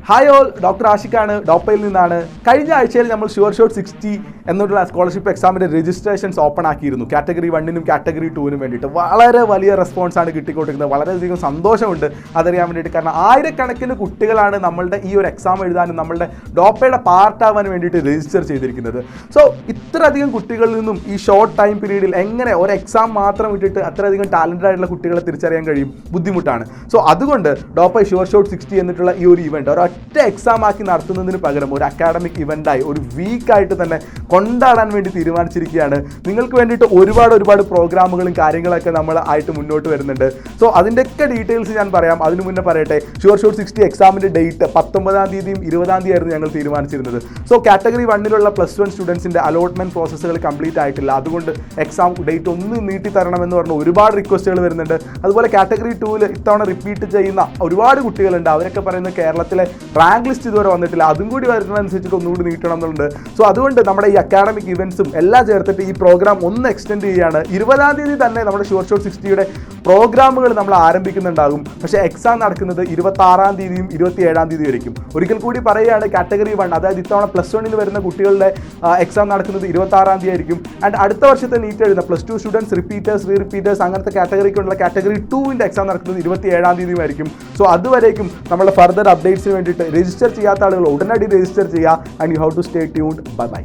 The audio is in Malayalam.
ഹായ് ഓൾ, ഡോക്ടർ ആഷിഖാണ്, ഡോപ്പയിൽ നിന്നാണ്. കഴിഞ്ഞ ആഴ്ചയിൽ നമ്മൾ ഷുവർ ഷോട്ട് 60 എന്നുള്ള സ്കോളർഷിപ്പ് എക്സാമിൻ്റെ രജിസ്ട്രേഷൻസ് ഓപ്പൺ ആക്കിയിരുന്നു. കാറ്റഗറി 1-നും കാറ്റഗറി 2-നും വേണ്ടിയിട്ട് വളരെ വലിയ റെസ്പോൺസാണ് കിട്ടിക്കൊണ്ടിരിക്കുന്നത്. വളരെയധികം സന്തോഷമുണ്ട് അതറിയാൻ വേണ്ടിയിട്ട്. കാരണം ആയിരക്കണക്കിന് കുട്ടികളാണ് നമ്മളുടെ ഈ ഒരു എക്സാം എഴുതാനും നമ്മളുടെ ഡോപ്പയുടെ പാർട്ടാവാൻ വേണ്ടിയിട്ട് രജിസ്റ്റർ ചെയ്തിരിക്കുന്നത്. സോ ഇത്രയധികം കുട്ടികളിൽ നിന്നും ഈ ഷോർട്ട് ടൈം പീരീഡിൽ എങ്ങനെ ഒരു എക്സാം മാത്രം ഇട്ടിട്ട് അത്രയധികം ടാലൻറ്റഡ് ആയിട്ടുള്ള കുട്ടികളെ തിരിച്ചറിയാൻ കഴിയും? ബുദ്ധിമുട്ടാണ്. സോ അതുകൊണ്ട് ഡോപ്പ ഷുവർ ഷോട്ട് 60 എന്നിട്ടുള്ള ഈ ഒരു ഇവൻറ്റ് ഒറ്റ എക്സാം ആക്കി നടത്തുന്നതിന് പകരം ഒരു അക്കാഡമിക് ഇവൻ്റായി ഒരു വീക്കായിട്ട് തന്നെ കൊണ്ടാടാൻ വേണ്ടി തീരുമാനിച്ചിരിക്കുകയാണ്. നിങ്ങൾക്ക് വേണ്ടിയിട്ട് ഒരുപാട് പ്രോഗ്രാമുകളും കാര്യങ്ങളൊക്കെ നമ്മൾ ആയിട്ട് മുന്നോട്ട് വരുന്നുണ്ട്. സോ അതിൻ്റെയൊക്കെ ഡീറ്റെയിൽസ് ഞാൻ പറയാം. അതിന് മുന്നേ പറയട്ടെ, ഷുവർ ഷോട്ട് 60 എക്സാമിൻ്റെ ഡേറ്റ് 19-ാം തീയതിയും 20-ാം തീയതി ആയിരുന്നു ഞങ്ങൾ തീരുമാനിച്ചിരുന്നത്. സോ കാറ്റഗറി 1-ലുള്ള +1 സ്റ്റുഡൻസിൻ്റെ അലോട്ട്മെൻറ്റ് പ്രോസസ്സുകൾ കംപ്ലീറ്റ് ആയിട്ടില്ല. അതുകൊണ്ട് എക്സാം ഡേറ്റ് ഒന്ന് നീട്ടി തരണമെന്ന് പറഞ്ഞ് ഒരുപാട് റിക്വസ്റ്റുകൾ വരുന്നുണ്ട്. അതുപോലെ കാറ്റഗറി 2-ൽ ഇത്തവണ റിപ്പീറ്റ് ചെയ്യുന്ന ഒരുപാട് കുട്ടികളുണ്ട്. അവരൊക്കെ പറയുന്നത് കേരളത്തിലെ റാങ്ക് ലിസ്റ്റ് ഇതുവരെ വന്നിട്ടില്ല, അതും കൂടി വരുന്നതനുസരിച്ചിട്ട് ഒന്നുകൂടി നീട്ടണം എന്നുണ്ട്. സോ അതുകൊണ്ട് നമ്മുടെ ഈ അക്കാഡമിക് ഇവൻറ്റ്സും എല്ലാം ചേർത്തിട്ട് ഈ പ്രോഗ്രാം ഒന്ന് എക്സ്റ്റെൻഡ് ചെയ്യുകയാണ്. 20-ാം തീയതി തന്നെ നമ്മുടെ ഷുവർ ഷോട്ട് 60യുടെ പ്രോഗ്രാമുകൾ നമ്മൾ ആരംഭിക്കുന്നുണ്ടാകും. പക്ഷേ എക്സാം നടക്കുന്നത് 26-ാം തീയതിയും 27-ാം തീയതി ആയിരിക്കും. ഒരിക്കൽ കൂടി പറയുകയാണ്, കാറ്റഗറി 1 അതായത് ഇത്തവണ +1-ൽ വരുന്ന കുട്ടികളുടെ എക്സാം നടക്കുന്നത് 26-ാം തീയതി ആയിരിക്കും. ആൻഡ് അടുത്ത വർഷത്തെ നീറ്റ് എഴുതുന്ന +2 സ്റ്റുഡൻസ്, റിപ്പീറ്റേഴ്സ്, റിപ്പീറ്റേഴ്സ് അങ്ങനത്തെ കാറ്റഗറിക്കുള്ള കാറ്റഗറി 2-ന്റെ എക്സാം നടക്കുന്നത് 27-ാം തീയതിയും ആയിരിക്കും. സോ അതുവരേക്കും നമ്മൾ ഫർദർ അപ്ഡേറ്റ്സിന് വേണ്ടിയിട്ട് രജിസ്റ്റർ ചെയ്യാത്ത ആളുകൾ ഉടനടി രജിസ്റ്റർ ചെയ്യുക. And you have to stay tuned. By.